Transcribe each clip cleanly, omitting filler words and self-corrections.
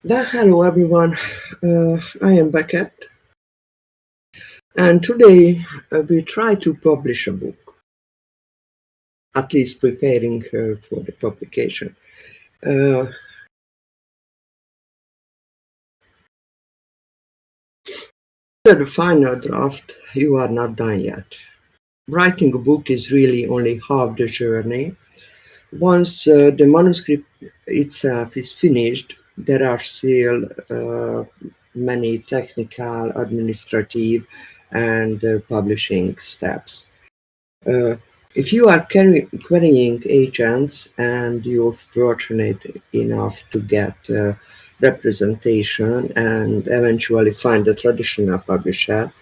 Hello everyone, I am Beckett, and today we try to publish a book, at least preparing for the publication. Uh, After the final draft, you are not done yet. Writing a book is really only half the journey. Once the manuscript itself is finished, there are still many technical, administrative, and publishing steps. Uh, if you are querying agents and you're fortunate enough to get representation and eventually find a traditional publisher,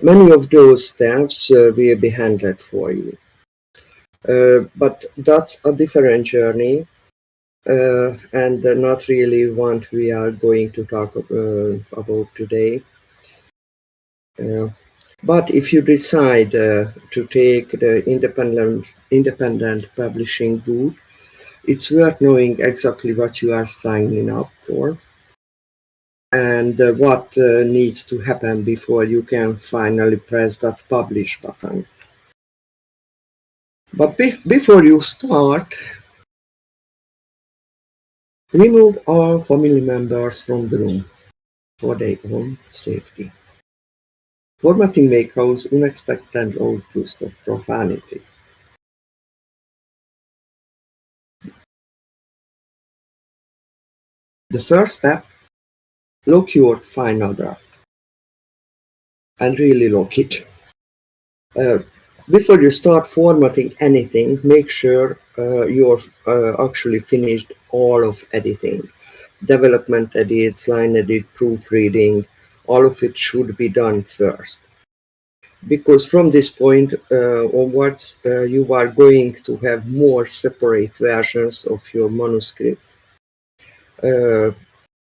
many of those steps will be handled for you. But that's a different journey and not really what we are going to talk about today. Uh, But if you decide to take the independent publishing route, it's worth knowing exactly what you are signing up for and what needs to happen before you can finally press that publish button. But before you start, remove all family members from the room for their own safety. Formatting may cause unexpected outbursts of profanity. The first step, lock your final draft. And really lock it. Uh, Before you start formatting anything, make sure you've actually finished all of editing. Development edits, line edit, proofreading, all of it should be done first. Because from this point onwards, you are going to have more separate versions of your manuscript. Uh,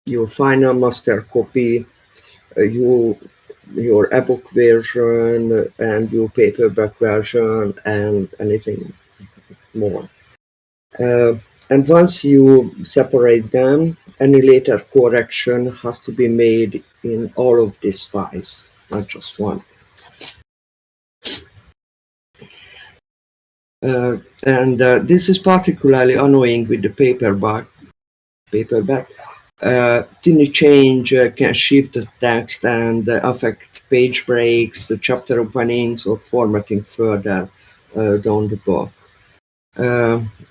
your final master copy, your ebook version and your paperback version and anything more. Uh, and once you separate them, any later correction has to be made in all of these files, not just one. And this is particularly annoying with the paperback. Tiny change can shift the text and affect page breaks, the chapter openings, or formatting further down the book.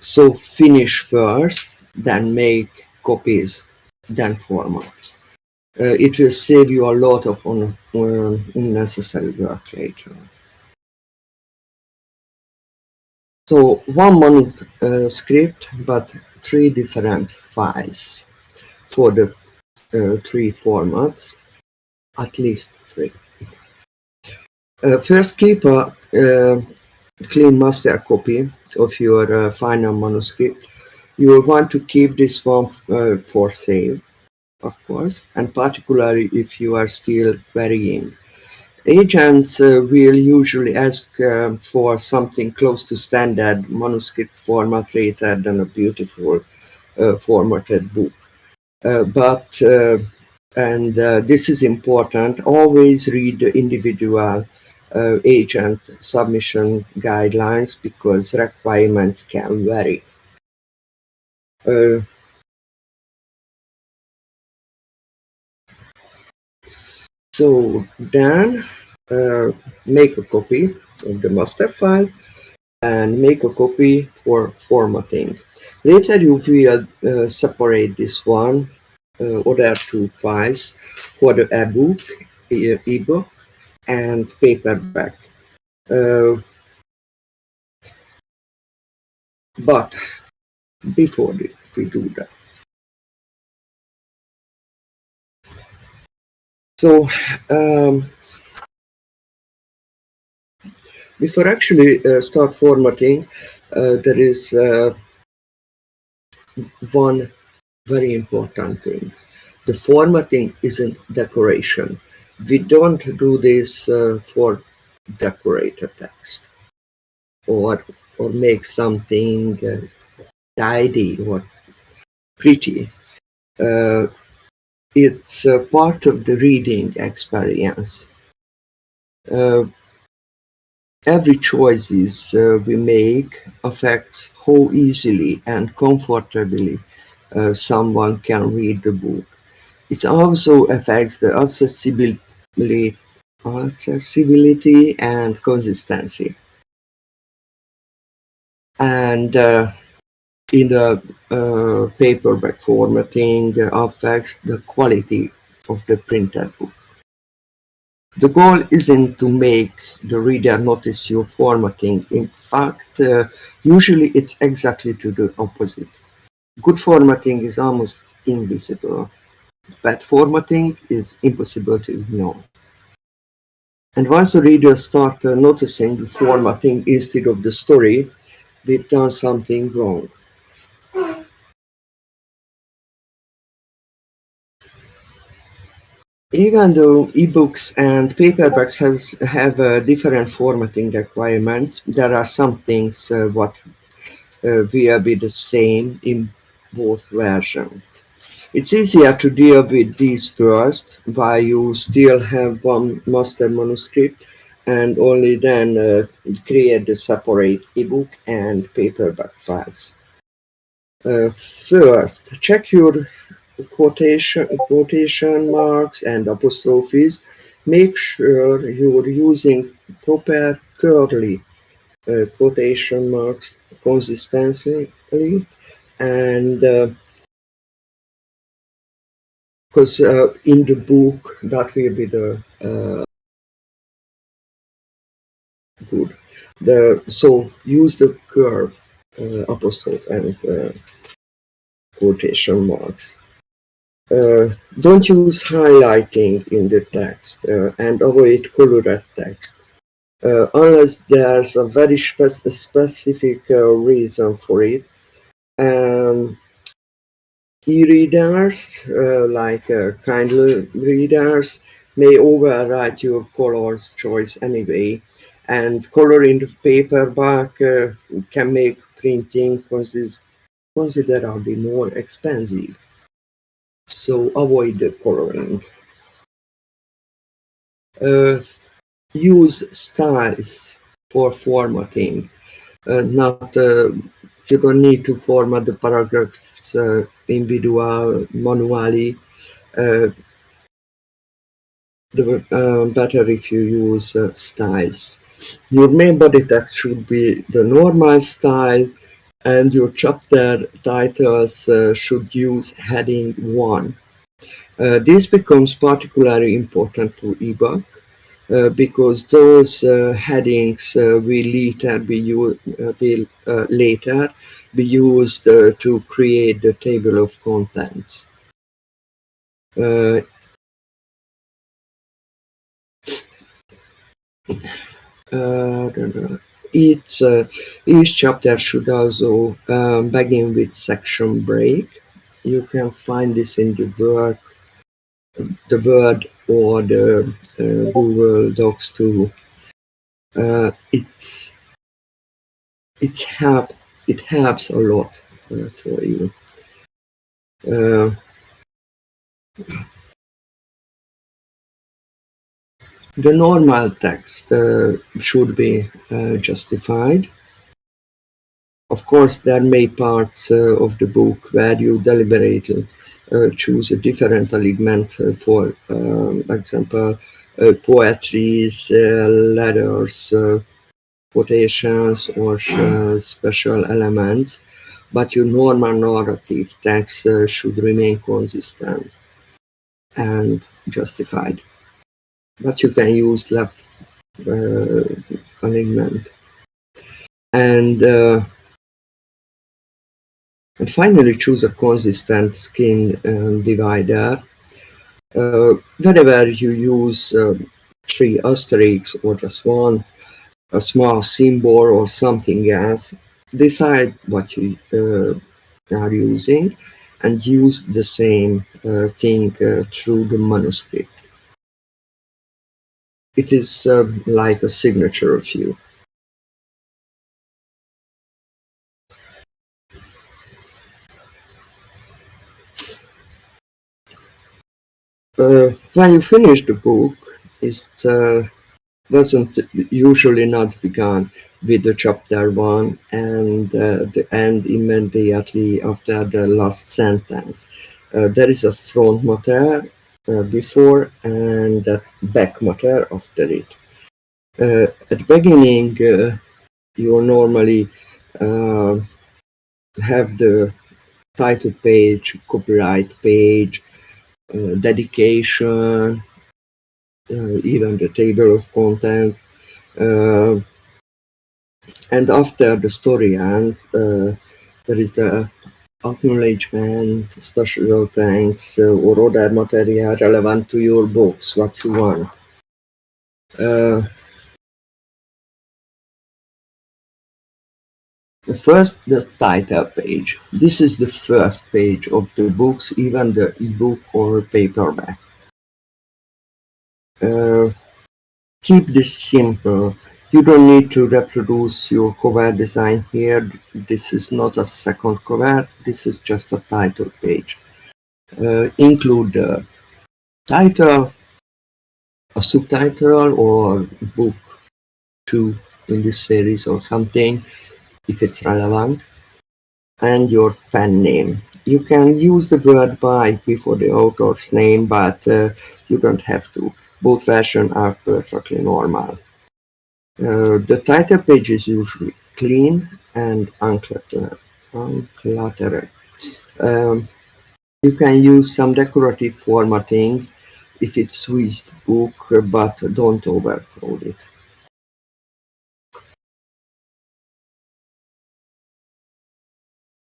So finish first, then make copies, then format. It will save you a lot of unnecessary work later. So one manuscript, but three different files for the three formats, at least three. First, keep a clean master copy of your final manuscript. You will want to keep this one for sale, of course, and particularly if you are still querying. Agents will usually ask for something close to standard manuscript format rather than a beautiful formatted book. But this is important, always read the individual agent submission guidelines because requirements can vary. Uh, so then make a copy of the master file and make a copy for formatting. Later you will separate this one other two files for the ebook and paperback. Uh, but before we do that, so um, before actually start formatting, there is one very important thing. The formatting isn't decoration. We don't do this for decorated text or make something tidy or pretty. Uh, It's part of the reading experience. Uh, every choices we make affects how easily and comfortably someone can read the book. It also affects the accessibility and consistency. And in the paperback formatting affects the quality of the printed book. The goal isn't to make the reader notice your formatting. In fact, usually it's exactly to the opposite. Good formatting is almost invisible. Bad formatting is impossible to ignore. And once the readers start noticing the formatting instead of the story, we've done something wrong. Even though ebooks and paperbacks have different formatting requirements, there are some things what will be the same in both versions. It's easier to deal with these first, while you still have one master manuscript, and only then create the separate ebook and paperback files. First, check your quotation marks and apostrophes. Make sure you're using proper curly quotation marks consistently, and because in the book that will be the good. So use the curve apostrophe and quotation marks. Don't use highlighting in the text and avoid colored text unless there's a very specific reason for it. Um, E-readers, like Kindle readers, may override your colors choice anyway, and color in the paperback can make printing considerably more expensive. So avoid the coloring. Uh, use styles for formatting. Not You don't need to format the paragraphs manually. Uh, the better if you use styles. Your main body text should be the normal style, and your chapter titles should use heading 1. This becomes particularly important for ebook because those headings will later be used to create the table of contents. Uh, Uh, da- da. Each, uh, each chapter should also begin with section break. You can find this in the Word or the Google Docs too. It's it's help it helps a lot for you. Uh, the normal text should be justified. Of course, there may parts of the book where you deliberately choose a different alignment for example, poetries, letters, quotations, or special elements, but your normal narrative text should remain consistent and justified. But you can use left uh, alignment. And And finally, choose a consistent skin divider. Whenever you use three asterisks or just one, a small symbol or something else, decide what you are using and use the same thing through the manuscript. It is like a signature of you. When you finish the book, it doesn't usually not begin with the chapter one and the end immediately after the last sentence. There is a front matter before and a back matter after it. At the beginning, you normally uh, have the title page, copyright page, dedication, even the table of contents. Uh, and after the story ends, there is the acknowledgement, special thanks, or other material relevant to your books, what you want. Uh, First, the title page. This is the first page of the books, even the ebook or paperback. Uh, Keep this simple. You don't need to reproduce your cover design here. This is not a second cover. This is just a title page. Include the title, a subtitle, or book 2 in this series or something if it's relevant, and your pen name. You can use the word by before the author's name, but you don't have to. Both versions are perfectly normal. The title page is usually clean and uncluttered. Um, you can use some decorative formatting if it's Swiss book, but don't overcrowd it.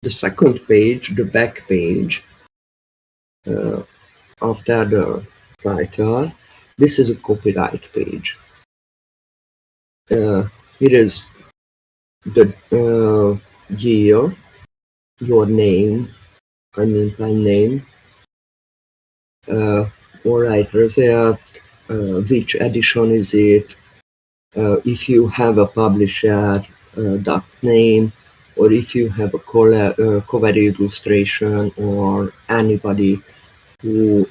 The second page, the back page, uh, after the title, this is a copyright page. Uh, it is the year, your name, I mean my name, uh, writers, which edition is it, if you have a publisher, that name, or if you have a cover illustration or anybody who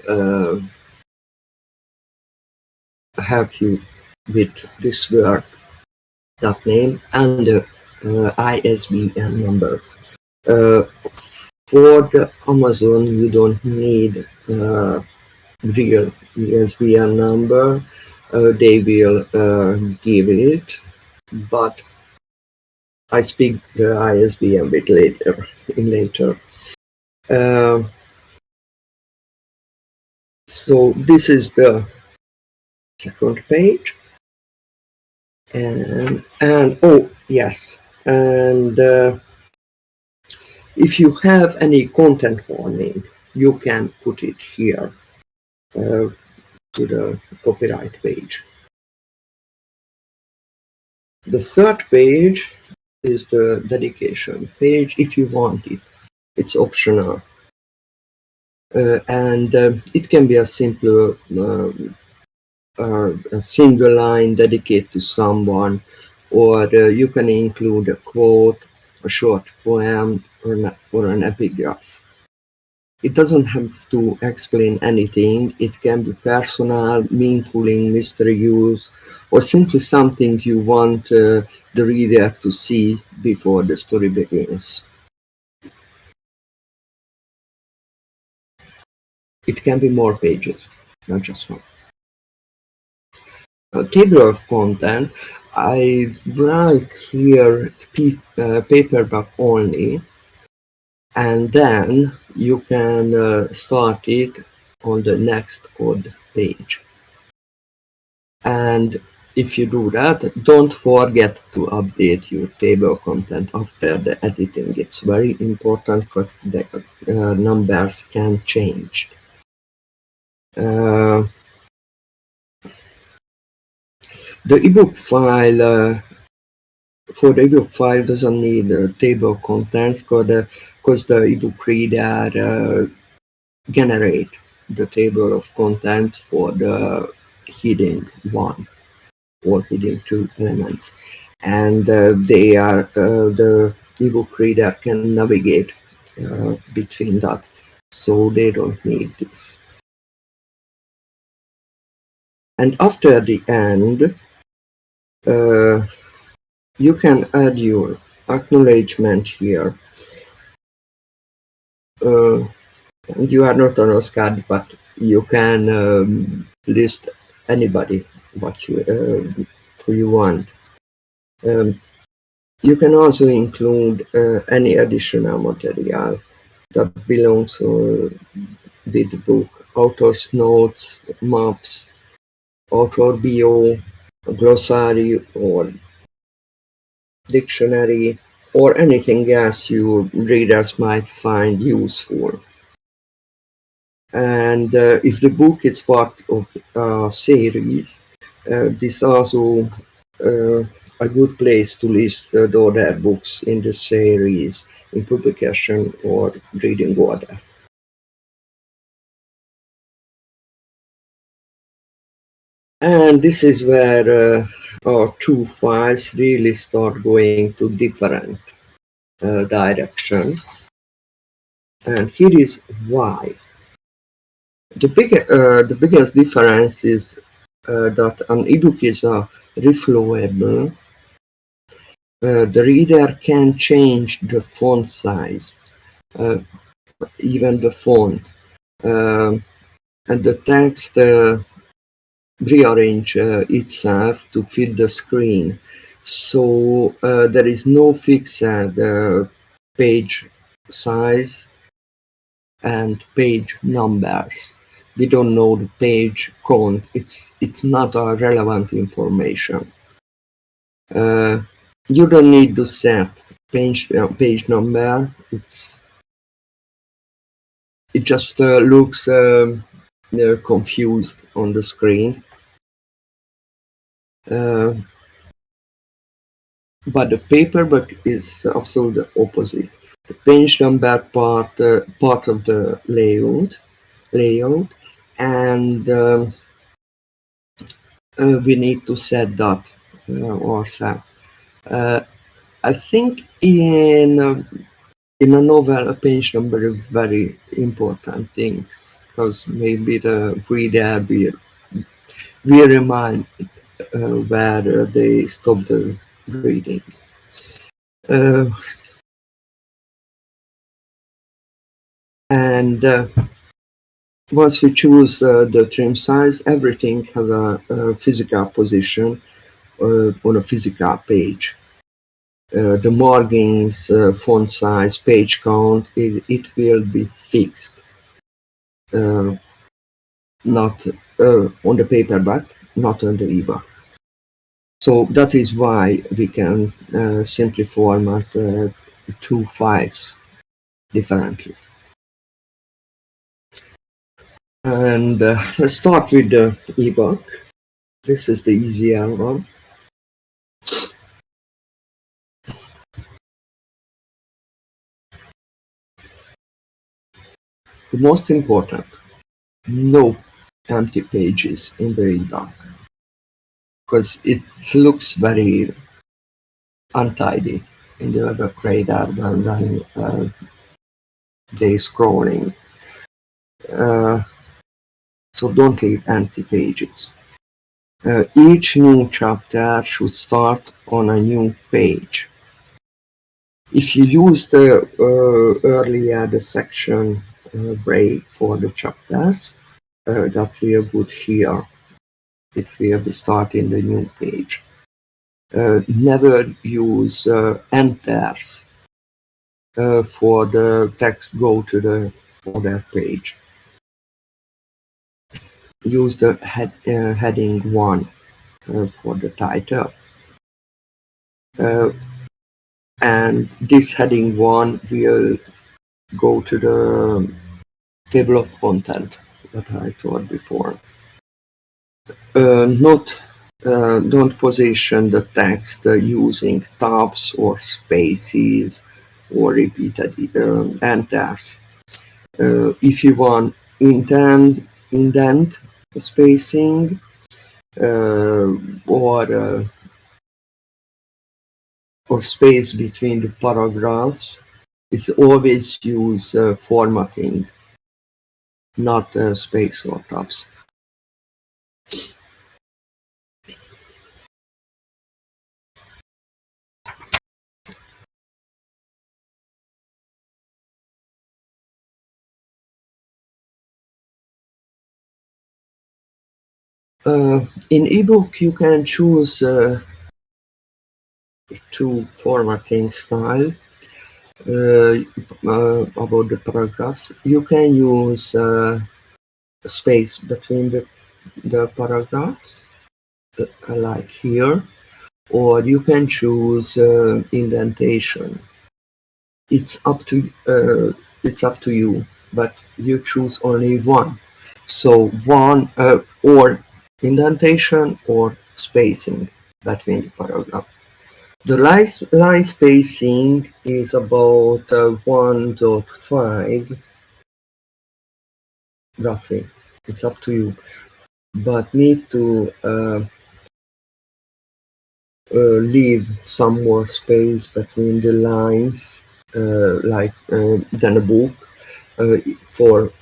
help you with this work, that name, and the ISBN number. Uh, for the Amazon, you don't need real ISBN number. They will give it, but I speak the ISBN bit later. Uh, so this is the second page, and oh yes, and if you have any content warning, you can put it here uh, to the copyright page. The third page is the dedication page if you want it. It's optional. And it can be a simple a single line dedicated to someone, or you can include a quote, a short poem, or an epigraph. It doesn't have to explain anything. It can be personal, meaningful in mystery use, or simply something you want the reader to see before the story begins. It can be more pages, not just one. A table of content. I write here paperback only, and then you can start it on the next odd page. And if you do that, don't forget to update your table content after the editing. It's very important because the numbers can change. Uh, the ebook file for the ebook file doesn't need table contents because the ebook reader generate the table of content for the hidden one or hidden two elements, and they are the ebook reader can navigate between that, so they don't need this. And after the end, uh, you can add your acknowledgement here. Uh, and you are not on a card, but you can list anybody what who you want. Um, you can also include any additional material that belongs with the book, author's notes, maps, author bio, glossary, or dictionary, or anything else you readers might find useful. And if the book is part of a series, this also uh, a good place to list the other books in the series in publication or reading order. And this is where our two files really start going to different direction. And here is why. The biggest difference is that an ebook is reflowable. The reader can change the font size, uh, even the font, um, and the text rearrange itself to fit the screen. So there is no fixed page size and page numbers. We don't know the page count. It's not a relevant information. Uh, you don't need to set page number. It just looks confused on the screen. Uh, but the paperback is absolutely the opposite. The page number part of the layout, and we need to set that ourselves. Uh, I think in a novel, a page number is very important thing because maybe the reader will remind where they stop the reading. Uh, and once we choose the trim size, everything has a physical position on a physical page. The margins, font size, page count, it will be fixed, uh, not on the paperback, not on the ebook. So that is why we can simply format two files differently. And let's start with the ebook. This is the easier one. The most important, no empty pages in the ebook because it looks very untidy in the ebook radar when they scrolling. Uh, so don't leave empty pages. Each new chapter should start on a new page. If you use the earlier the section break for the chapters, that will good here. It will be starting the new page. Never use enters for the text go to the other page. Use the heading 1 for the title. And this heading 1 will go to the table of content that I told before. Don't position the text using tabs or spaces or repeated enters. If you want indent spacing uh, or uh, or space between the paragraphs, it's always use formatting, not space or tabs. In ebook, you can choose two formatting style about the paragraphs. You can use space between the paragraphs, like here, or you can choose indentation. It's up to you, but you choose only one. So one or indentation or spacing between the paragraph. The line spacing is about 1.5 roughly. It's up to you, but need to leave some more space between the lines, than a book, uh, for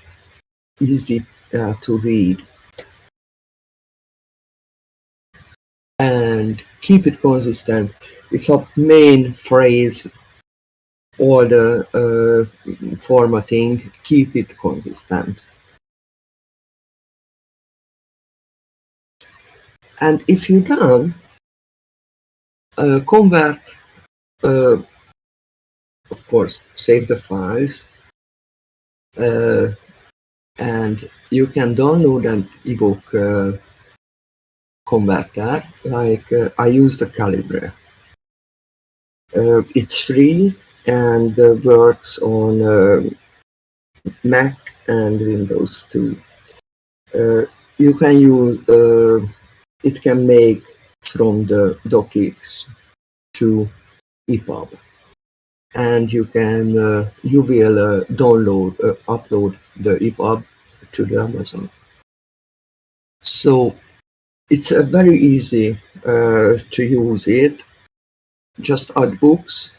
easy to read, and keep it consistent. It's a main phrase, or the formatting. Keep it consistent. And if you're done, convert, uh, of course, save the files, uh, and you can download an ebook converter. Like I use the Calibre. It's free and works on Mac and Windows too. Uh, you can use it can make from the docx to EPUB, and you will upload the EPUB to the Amazon. So it's very easy to use it. Just add books,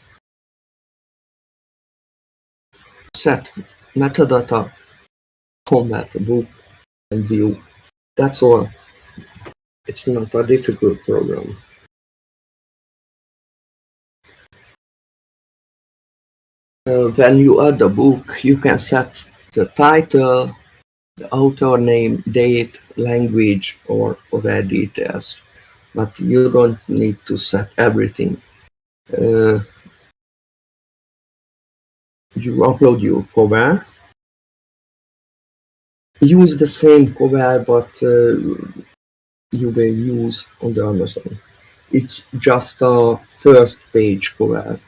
set metadata, format the book, and view. That's all. It's not a difficult program. When you add a book, you can set the title, the author name, date, language, or other details, but you don't need to set everything. Uh, you upload your cover, use the same cover, but you will use on the Amazon. It's just a first page cover,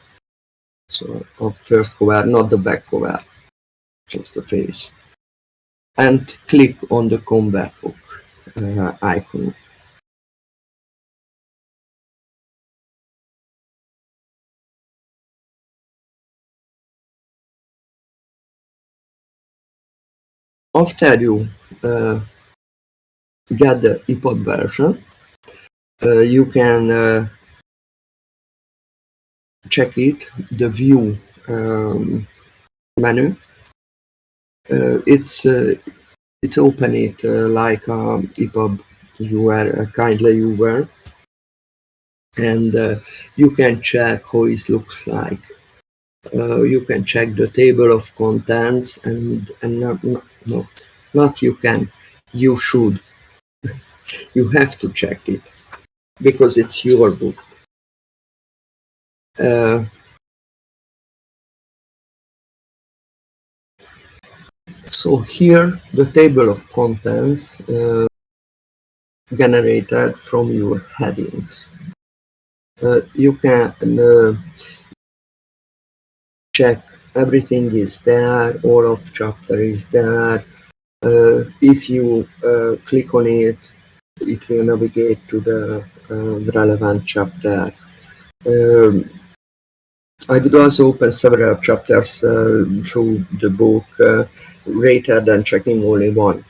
so a first cover, not the back cover, just the face. And click on the combat book icon. After you uh, get the EPUB version, you can check it, the view menu. It's open it like EPUB kindly you were, and you can check how it looks like. You can check the table of contents, and no, not you can, you should, you have to check it because it's your book. Uh, so here the table of contents generated from your headings. You can check everything is there, all of chapter is there. If you click on it, it will navigate to the relevant chapter. Um, I would also open several chapters through the book rather than checking only one.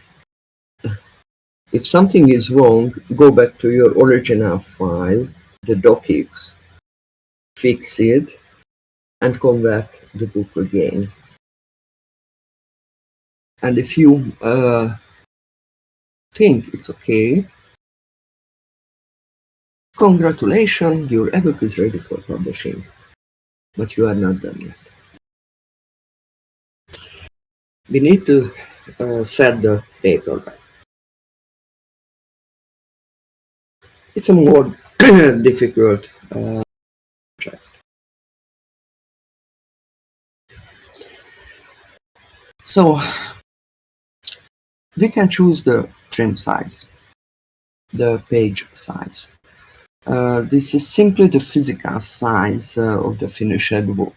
If something is wrong, go back to your original file, the docx, fix it, and convert the book again. And if you think it's okay, congratulations, your ebook is ready for publishing. But you are not done yet. We need to set the paperback. It's a more difficult check. So we can choose the trim size, the page size. This is simply the physical size of the finished book.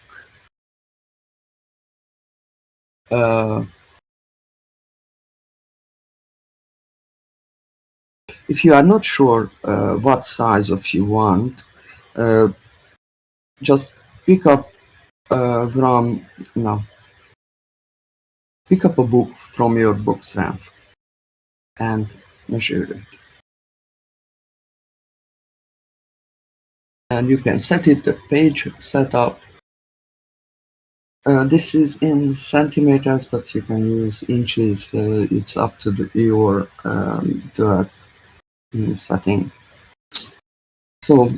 Uh, if you are not sure what size of you want, uh, just pick up from no, pick up a book from your bookshelf and measure it. And you can set it the page setup. This is in centimeters, but you can use inches. It's up to your the setting. So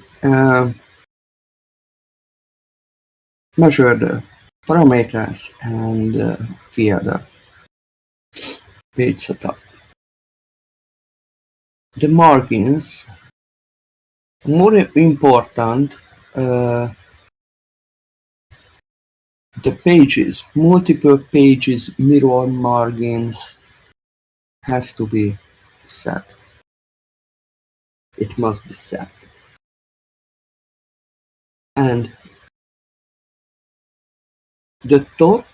measure the parameters and via the page setup. The margins, more important, the pages, multiple pages, mirror margins have to be set. It must be set. And the top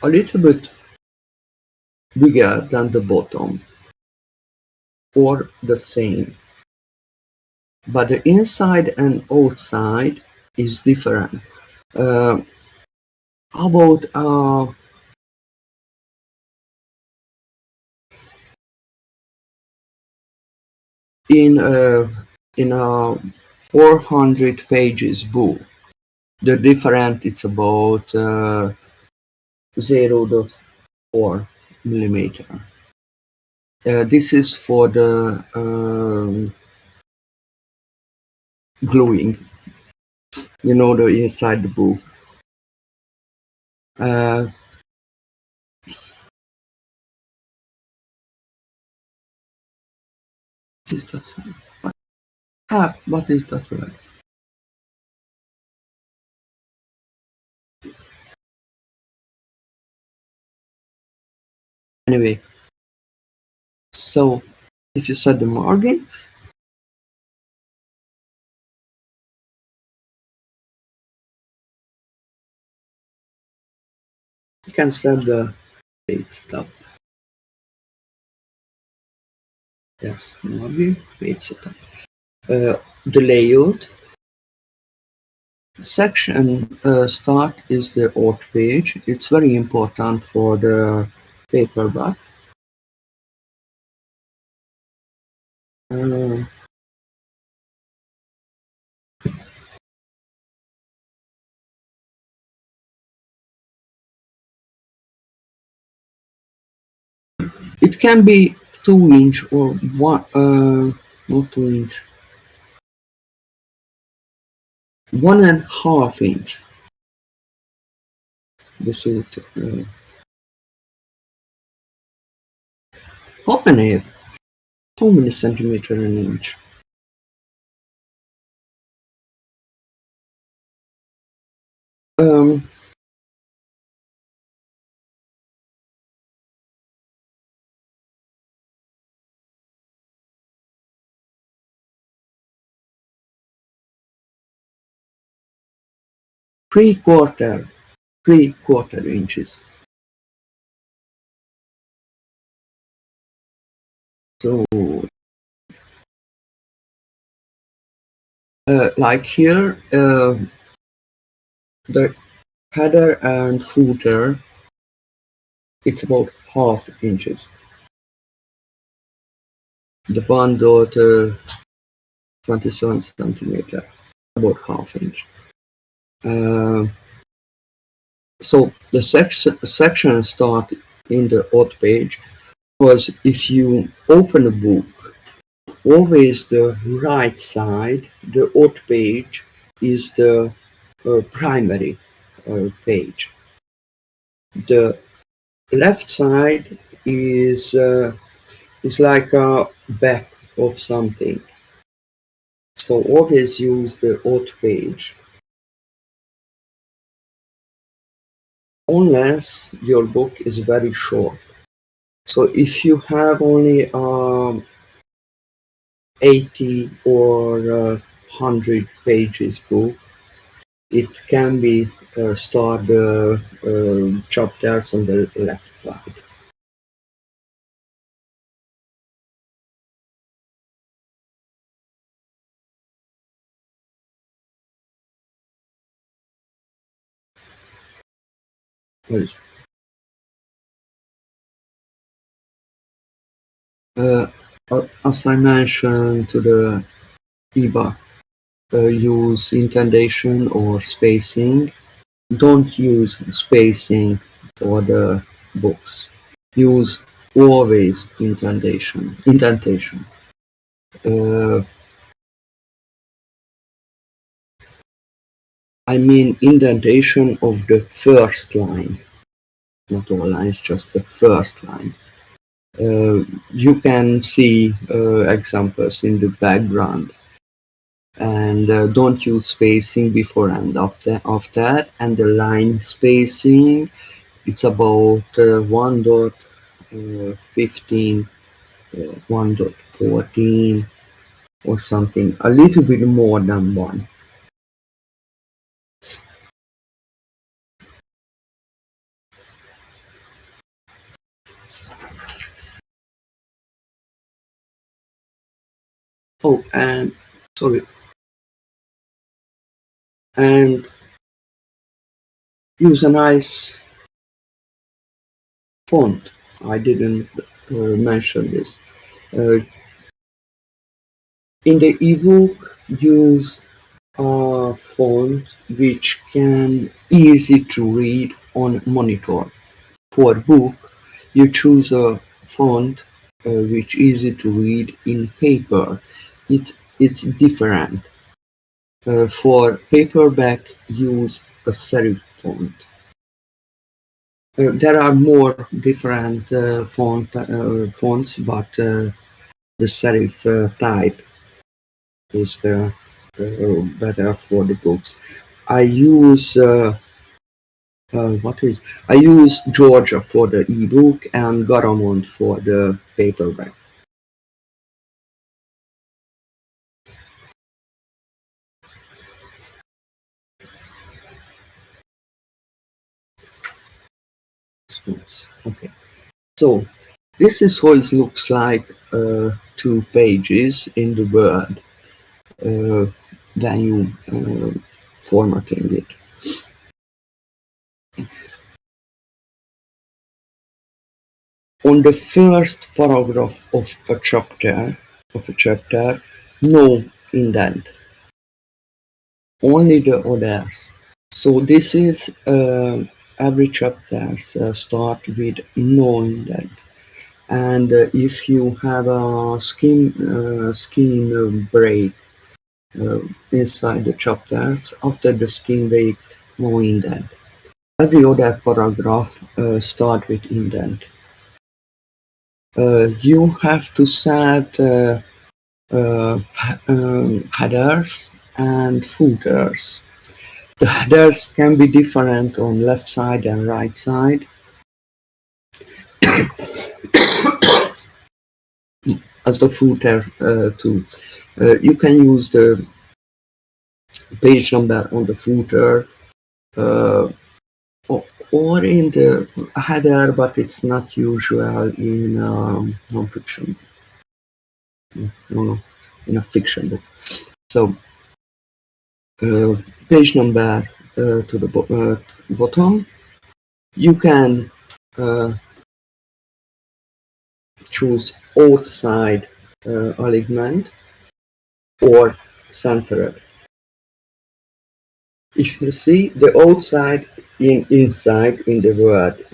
a little bit bigger than the bottom or the same. But the inside and outside is different. Uh, how about in a in a 400 pages book, the difference it's about 0.4 millimeter. This is for the gluing, the inside the book. Uh, what is that? What is that word? Anyway, so if you set the margins, you can set the page setup. Yes, margin, page setup. The layout section start is the auth page. It's very important for the paperback. Uh, it can be 2 inch or one, not 2 inch, 1.5 inch. This is open air. How many centimeter an inch? Um, three quarter, 3/4 inches. So, like here, the header and footer, it's about 0.5 inches. The bundle, 27 centimeter, about 0.5 inch. Uh, so the section start in the auth page, because if you open a book, always the right side, the auth page, is the primary page. The left side is like a back of something. So always use the auth page unless your book is very short. So if you have only 80 or 100 pages book, it can be start the chapters on the left side. Well, Uh, as I mentioned to the ebook, use indentation or spacing. Don't use spacing for the books. Use always indentation. Indentation. Uh, I mean indentation of the first line, not all lines, just the first line. You can see examples in the background, and don't use spacing before and after, and the line spacing, it's about 1.15, 1.14 or something, a little bit more than one. Oh, and sorry, and use a nice font. I didn't mention this. uh, in the ebook, use a font which can easy to read on monitor. For book, you choose a font which easy to read in paper. It's different. For paperback, use a serif font. There are more different fonts, but the serif type is the better for the books. I use what is I use Georgia for the ebook and Garamond for the paperback. Okay, so this is how it looks like 2 pages in the Word when you formatting it. On the first paragraph of a chapter, no indent, only the others. So this is every chapter start with no indent, and if you have a skin break uh, inside the chapters, after the skin break, no indent. Every other paragraph start with indent. You have to set headers and footers. The headers can be different on left side and right side, as the footer too. You can use the page number on the footer uh, or in the header, but it's not usual in non-fiction. No, in a fiction book. So page number to the bottom. You can uh, choose outside alignment or centered. If you see the outside inside in the word,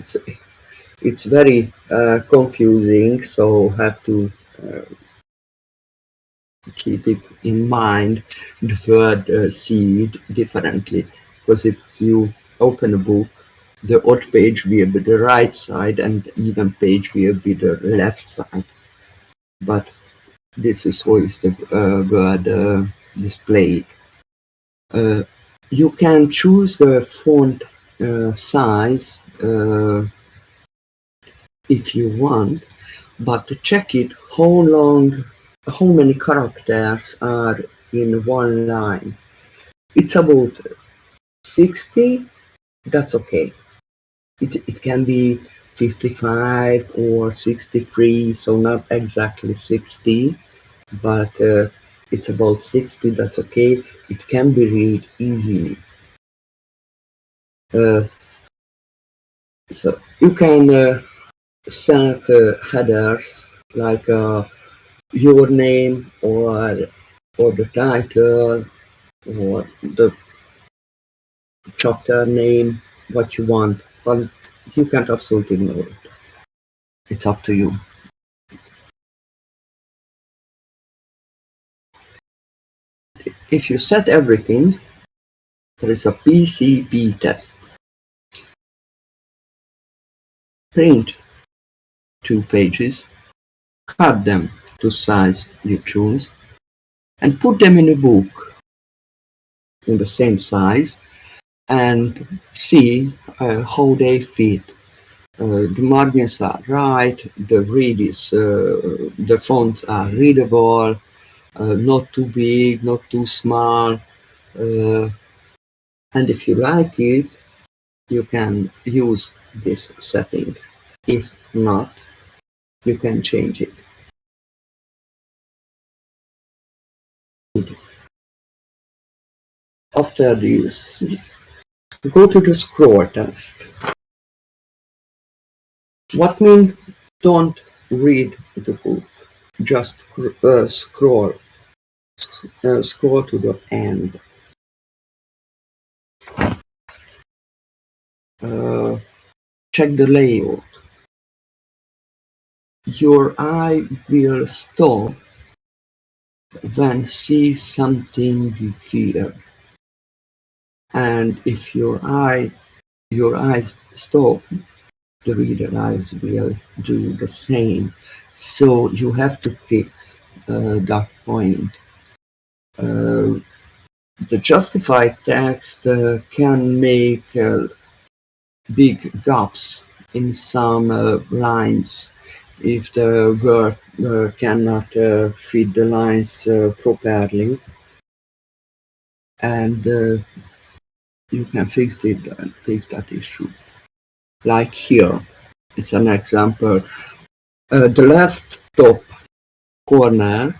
it's very confusing. So have to keep it in mind. The word see it differently, because if you open a book, the odd page will be the right side and the even page will be the left side. But This is how is the word displayed. Uh, you can choose the font size if you want, but check it how many characters are in one line. It's about 60. That's okay. It can be 55 or 63, so not exactly 60, but it's about 60. That's okay. It can be read easily. Uh, so you can set headers like your name or the title or the chapter name, what you want, but you can't absolutely ignore it. It's up to you. If you set everything, there is a PCB test. Print 2 pages, cut them to size you choose, and put them in a book in the same size and see how they fit. The margins are right, the fonts are readable, not too big, not too small, uh, and if you like it, you can use this setting. If not, you can change it. After this, go to the scroll test. What means don't read the book, just scroll to the end. Uh, Check the layout. Your eye will stop when see something weird, and if your eyes stop, the reader eyes will do the same. So you have to fix that point. Uh, the justified text can make big gaps in some lines if the word cannot fit the lines properly, and you can fix that issue. Like here, it's an example. The left top corner,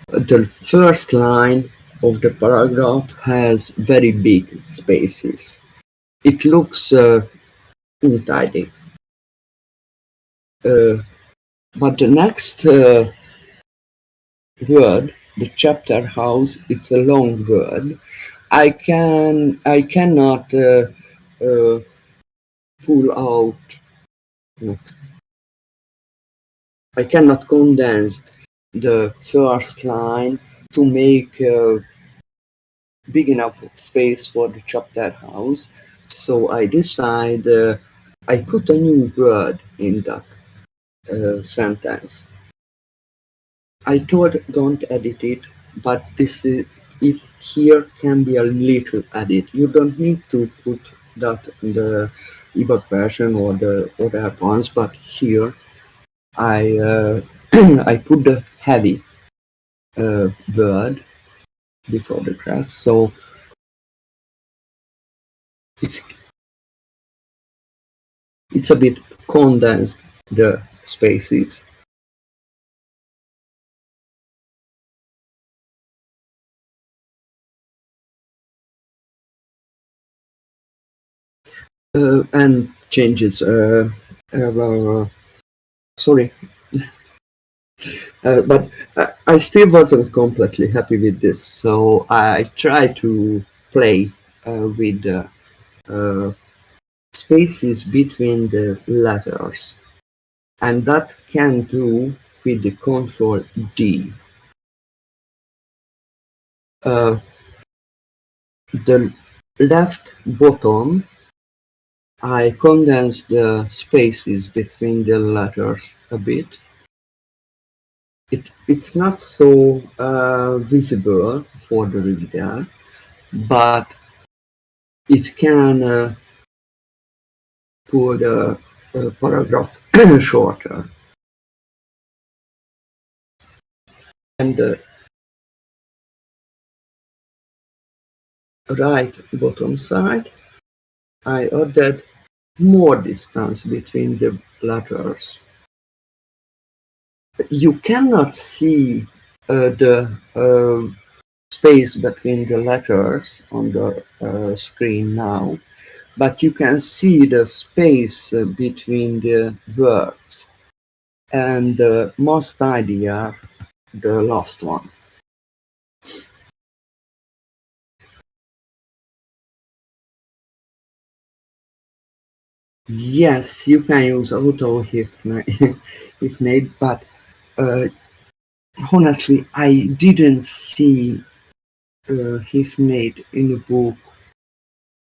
the first line of the paragraph has very big spaces. It looks untidy. Uh, but the next word, the chapter house, it's a long word. I cannot uh, pull out. No, I cannot condense the first line to make big enough space for the chapter house. So I decide I put a new word in that sentence. I thought don't edit it, but this is it here can be a little edit. You don't need to put that in the ebook version or the other ones, but here I I put the heavy word before the grass, so it's it's a bit condensed the spaces. And changes. Sorry, but I still wasn't completely happy with this, so I tried to play with the uh, spaces between the letters, and that can do with the Control D. Uh, the left bottom, I condensed the spaces between the letters a bit, It's not so visible for the reader, but it can pull the paragraph shorter. And the right bottom side, I added more distance between the letters. You cannot see the space between the letters on the screen now, but you can see the space between the words, and the most idea, the last one. Yes, you can use auto hypnate, but uh, honestly, I didn't see hypnate in a book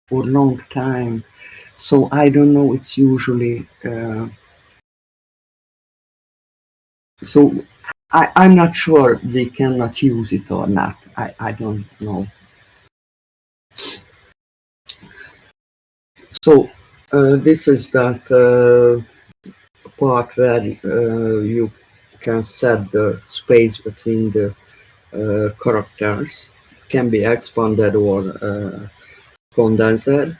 for a long time, so I don't know. It's usually so. I'm not sure they cannot use it or not. I don't know. So this is that part where you can set the space between the characters, can be expanded or condensed,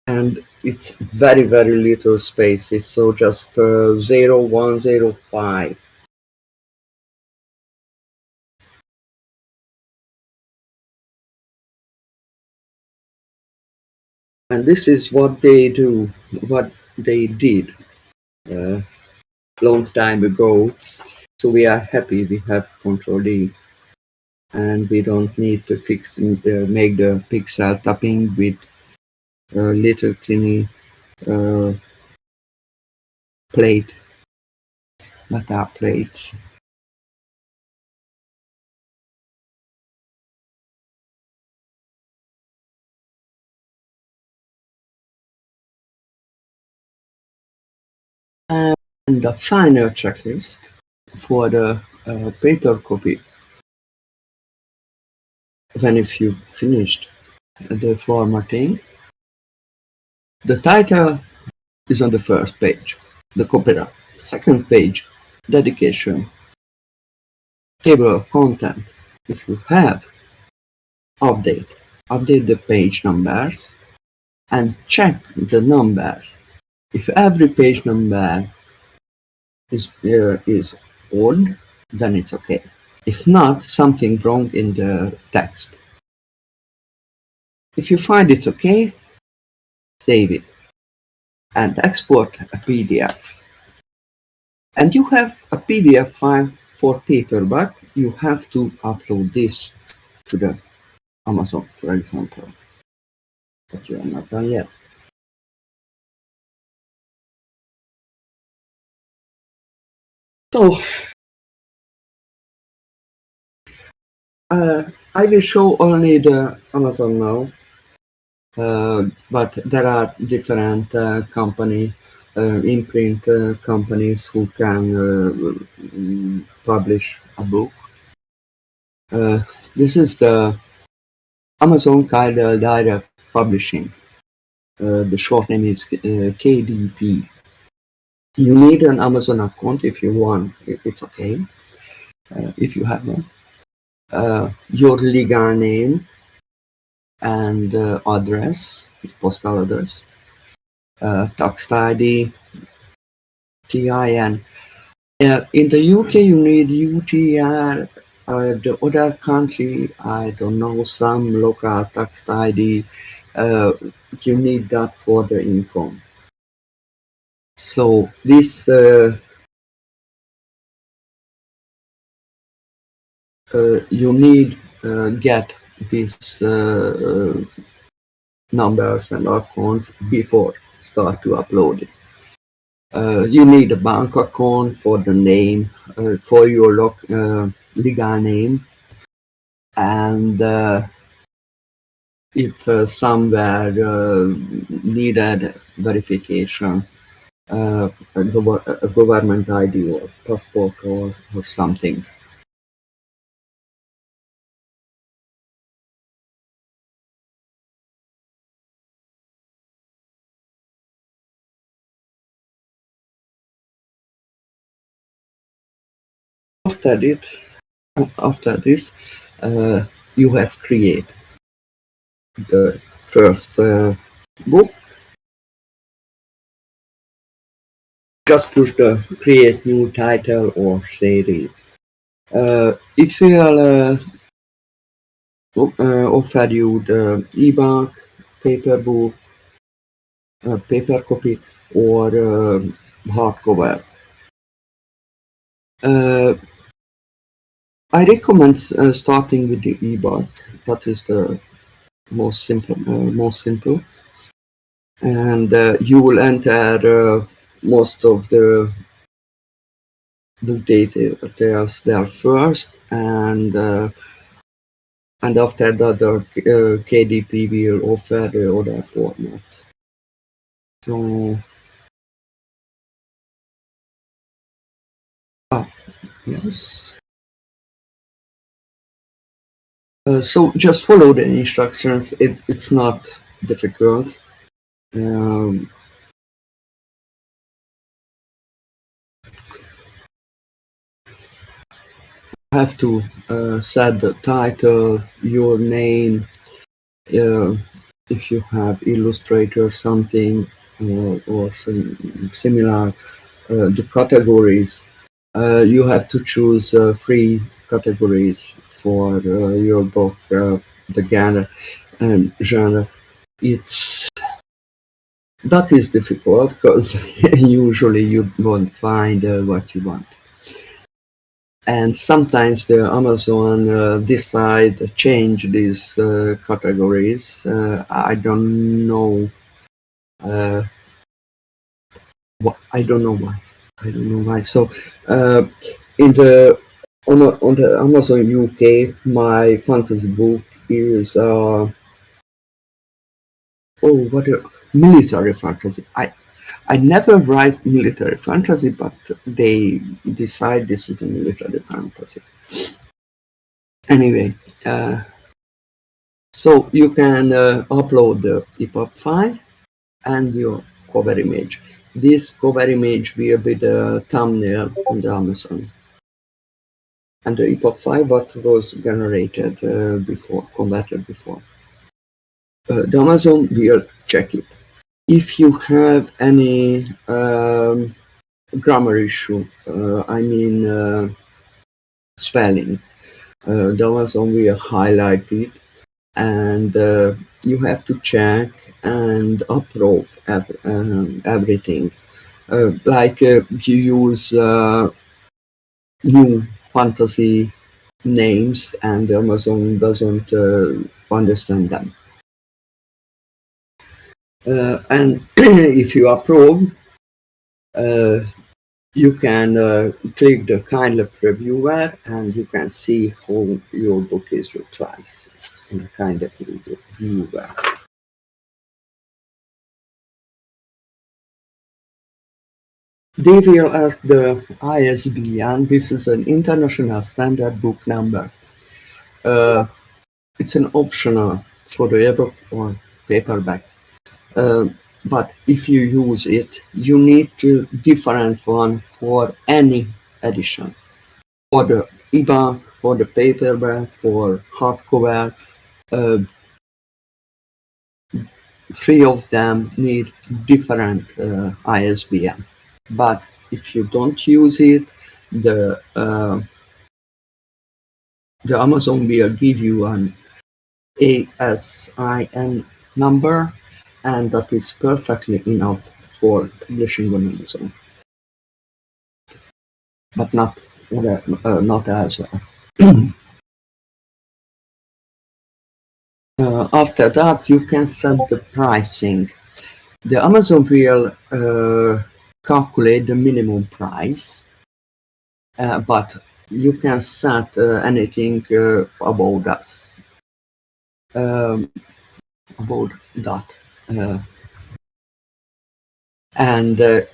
and it's very little spaces, so just 0, 1, 0, 5. And this is what they do, what they did a long time ago. So we are happy we have Control D, and we don't need to make the pixel tapping with little tiny uh, plate, metal plates. And the final checklist for the paper copy, when if you finished the formatting, the title is on the first page, the copyright. Second page, dedication, table of content. If you have, update. Update the page numbers and check the numbers. If every page number is old, then it's okay. If not, something wrong in the text. If you find it's okay, save it and export a PDF. And you have a PDF file for paperback. You have to upload this to the Amazon, for example, but you are not done yet. So uh, I will show only the Amazon now, but there are different imprint companies who can publish a book. Uh, this is the Amazon Kindle Direct Publishing. The short name is KDP. You need an Amazon account if you want. It's okay if you have one. Your legal name and address, postal address, tax ID, TIN. In the UK, you need UTR. The other country, I don't know, some local tax ID. Uh, you need that for the income. So this you need get these numbers and accounts before start to upload it. You need a bank account for the name, for your legal name, and if somewhere needed verification, a government ID or passport or something. after this, uh, you have created the first book. Just push the create new title or series. It will offer you the ebook, paper book, paper copy, or hardcover. Uh, I recommend starting with the ebook. That is the most simple, and you will enter most of the details there first, and after that the KDP will offer the other formats. So ah, yes. So just follow the instructions. It's not difficult. Um, have to set the title, your name, uh, if you have Illustrator something or some similar, the categories. You have to choose three categories for your book, the genre. It's that is difficult because usually you won't find what you want. And sometimes the Amazon decide change these categories. I don't know. Uh, I don't know why. I don't know why. So uh, in the on the Amazon UK, my fantasy book is what military fantasy. I never write military fantasy, but they decide this is a military fantasy. Anyway, uh, so you can upload the EPUB file and your cover image. This cover image will be the thumbnail on the Amazon. And the EPUB file what was generated converted before. The Amazon will check it. If you have any grammar issue, I mean spelling, the Amazon will highlight it, and you have to check and approve everything. Like you use new fantasy names, and Amazon doesn't understand them. And if you approve, uh, you can click the kind of reviewer, and you can see how your book is look like in a kind of reviewer. They will ask the ISBN. This is an international standard book number. Uh, it's an optional for the ebook or paperback. Uh, but if you use it, you need a different one for any edition. For the ebook, for the paperback, for hardcover, uh, three of them need different ISBN. But if you don't use it, the Amazon will give you an ASIN number, and that is perfectly enough for publishing on Amazon, but not as well. After that, you can set the pricing. The Amazon will calculate the minimum price, but you can set anything um, about that, uh, and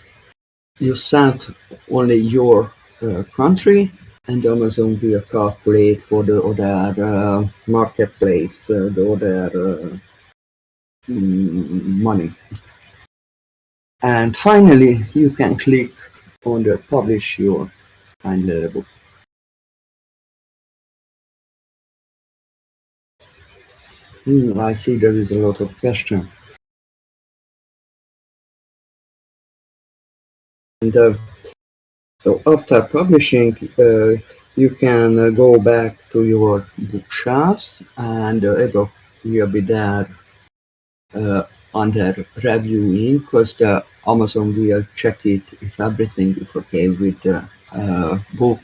you set only your country, and Amazon will calculate for the other marketplace, the other money. And finally, you can click on the publish your Kindle book. I see there is a lot of question. And so after publishing, you can go back to your bookshelves, and it will be there uh, under reviewing, because the Amazon will check it if everything is okay with the book.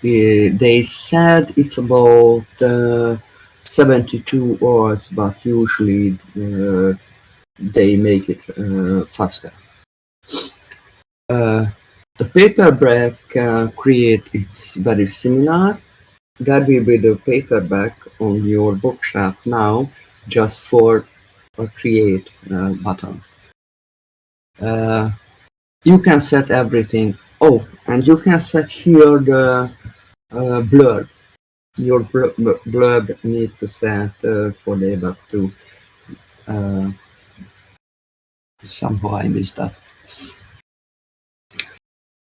They said it's about 72 hours, but usually they make it faster. Uh, the paperback create it's very similar. That will be the paperback on your bookshelf now, just for a create button. Uh, you can set everything. Oh, and you can set here the blurb. Your blurb need to set for the ebook to. Uh, somehow I missed that.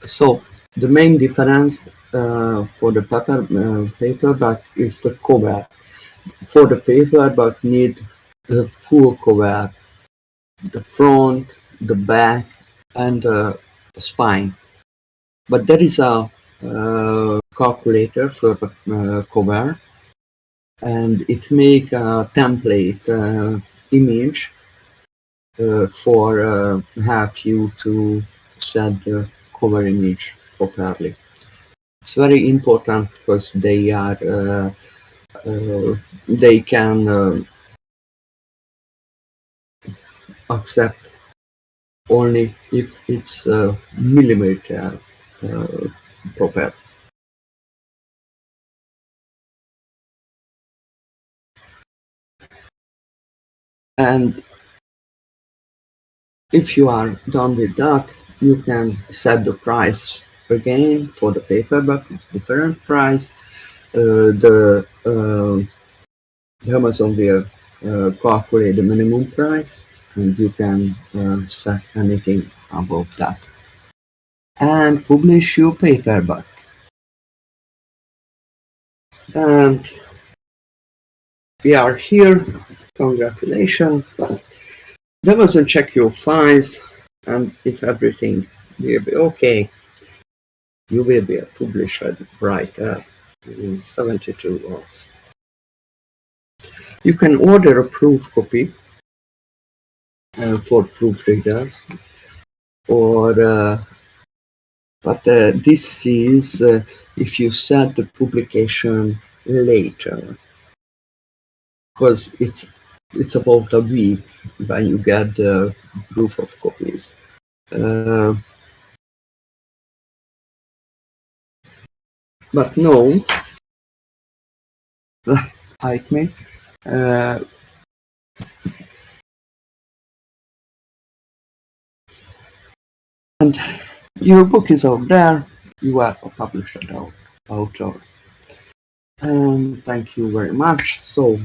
So the main difference for the paperback is the cover. For the paperback, need the full cover, the front, the back, and the spine. But there is a calculator for the cover, and it make a template image for help you to set the cover image properly. It's very important because they can accept only if it's millimeter uh, proper. And if you are done with that, you can set the price again. For the paperback. It's different price. The Amazon will calculate the minimum price, and you can set anything above that and publish your paperback. And we are here. Congratulations. That wasn't check your files, and if everything will be okay, you will be a published writer in 72 hours. You can order a proof copy for proofreaders, or but this is if you set the publication later, because it's about a week when you get the proof of copies. Uh, but no, like me, uh, and your book is out there. You are a published author. Thank you very much. So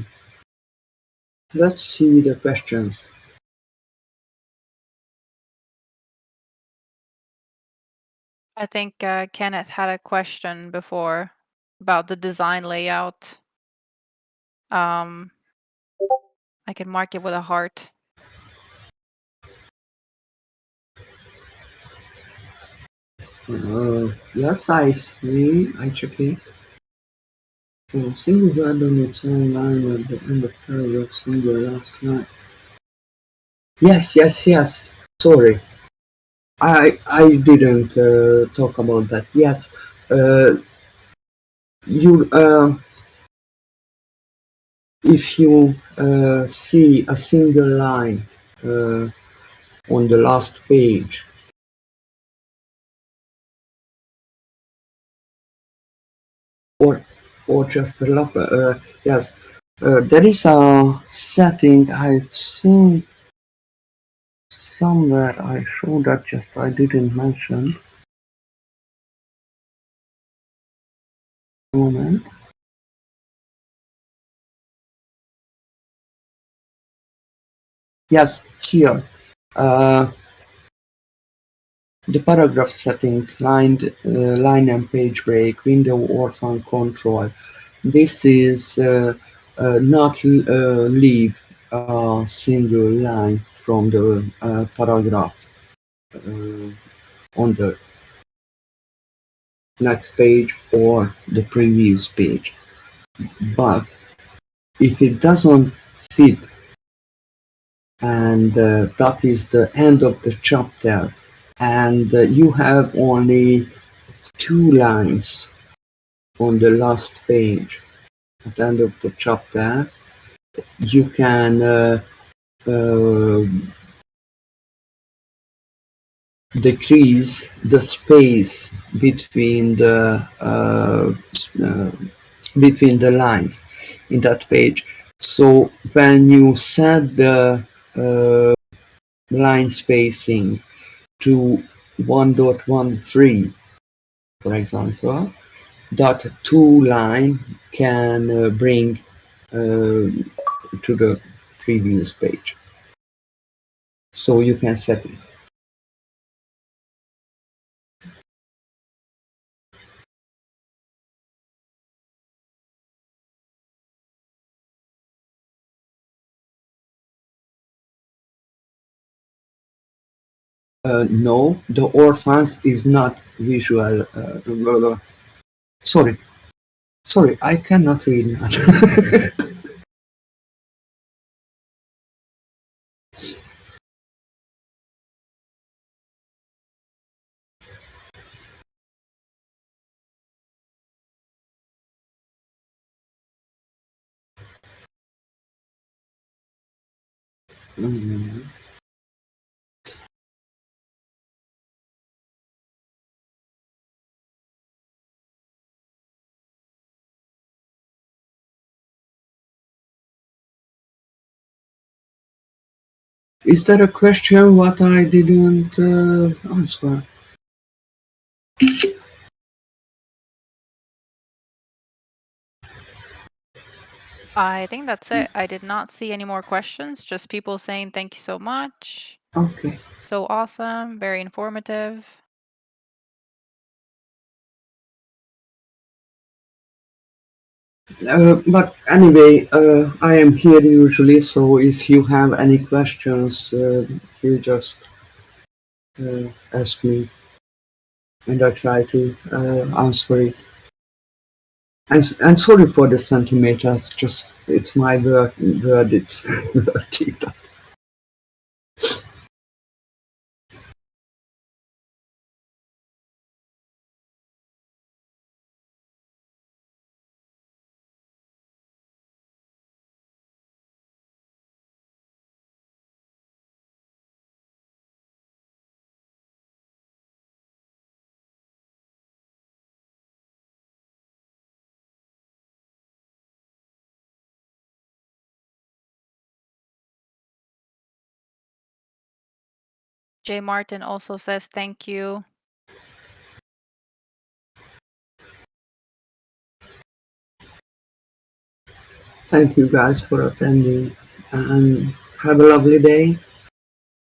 let's see the questions. I think Kenneth had a question before about the design layout. I can mark it with a heart. Yes, I see. I check it. So single word on its own line at the end of paragraph, single last line. Yes. Sorry, I didn't talk about that. Yes, uh, you if you see a single line uh, on the last page, or just a yes, there is a setting. I think somewhere I showed that, just I didn't mention. Moment. Yes, here. Uh, the paragraph setting, line and page break, window orphan control. This is not leave a single line from the paragraph uh, on the next page or the previous page. But if it doesn't fit and that is the end of the chapter and you have only two lines on the last page at the end of the chapter, you can uh, decrease the space uh, between the lines in that page. So when you set the line spacing to 1.13, for example, that two line can bring to the previous page. So you can set it. No, the orphans is not visual. Sorry, sorry, I cannot read that. Mm. Is there a question what I didn't answer? I think that's it. I did not see any more questions, just people saying thank you so much. Okay. So awesome, very informative. But anyway, I am here usually, so if you have any questions, you just ask me and I try to answer it. And sorry for the centimeters, just it's my word it's working. Jay Martin also says thank you. Thank you guys for attending and have a lovely day.